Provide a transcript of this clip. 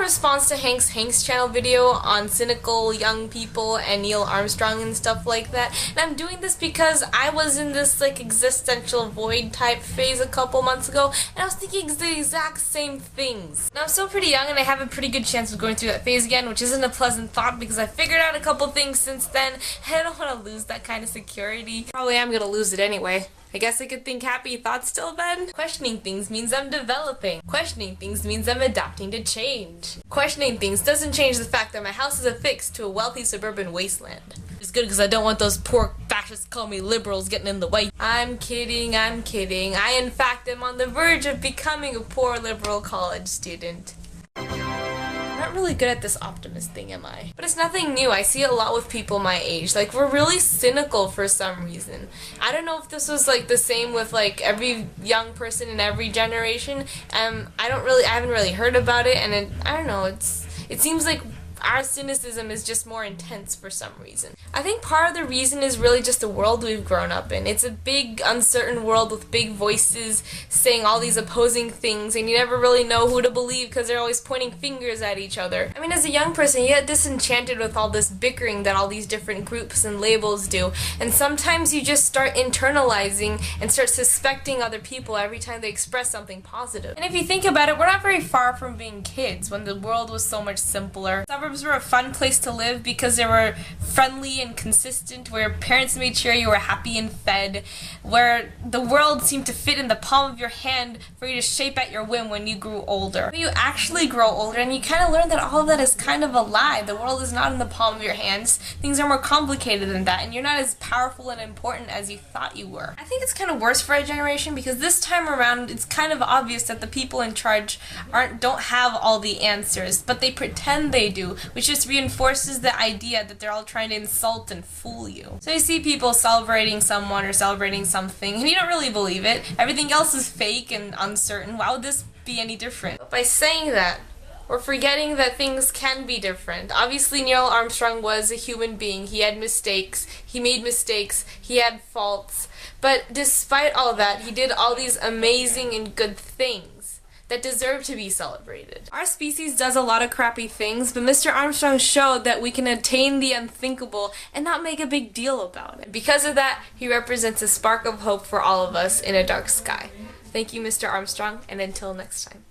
response to Hank's channel video on cynical young people and Neil Armstrong and stuff like that. And I'm doing this because I was in this like existential void type phase a couple months ago, and I was thinking the exact same things. Now I'm still pretty young and I have a pretty good chance of going through that phase again, which isn't a pleasant thought because I figured out a couple things since then, and I don't want to lose that kind of security. Probably am gonna lose it anyway. I guess I could think happy thoughts till then. Questioning things means I'm developing. Questioning things means I'm adapting to change. Questioning things doesn't change the fact that my house is affixed to a wealthy suburban wasteland. It's good because I don't want those poor fascists call me liberals getting in the way. I'm kidding, I'm kidding. I in fact am on the verge of becoming a poor liberal college student. I'm not really good at this optimist thing, am I? But it's nothing new. I see it a lot with people my age. Like, we're really cynical for some reason. I don't know if this was like the same with like every young person in every generation. I haven't really heard about it, and I don't know, it seems like our cynicism is just more intense for some reason. I think part of the reason is really just the world we've grown up in. It's a big, uncertain world with big voices saying all these opposing things, and you never really know who to believe because they're always pointing fingers at each other. I mean, as a young person, you get disenchanted with all this bickering that all these different groups and labels do, and sometimes you just start internalizing and start suspecting other people every time they express something positive. And if you think about it, we're not very far from being kids when the world was so much simpler. Suburbs were a fun place to live because they were friendly and consistent, where parents made sure you were happy and fed, where the world seemed to fit in the palm of your hand for you to shape at your whim when you grew older. But you actually grow older and you kind of learn that all of that is kind of a lie. The world is not in the palm of your hands. Things are more complicated than that, and you're not as powerful and important as you thought you were. I think it's kind of worse for our generation because this time around it's kind of obvious that the people in charge don't have all the answers, but they pretend they do, which just reinforces the idea that they're all trying to insult and fool you. So you see people celebrating someone or celebrating something, and you don't really believe it. Everything else is fake and uncertain. Why would this be any different? But by saying that, we're forgetting that things can be different. Obviously, Neil Armstrong was a human being. He had mistakes. He made mistakes. He had faults. But despite all that, he did all these amazing and good things that deserve to be celebrated. Our species does a lot of crappy things, but Mr. Armstrong showed that we can attain the unthinkable and not make a big deal about it. Because of that, he represents a spark of hope for all of us in a dark sky. Thank you, Mr. Armstrong, and until next time.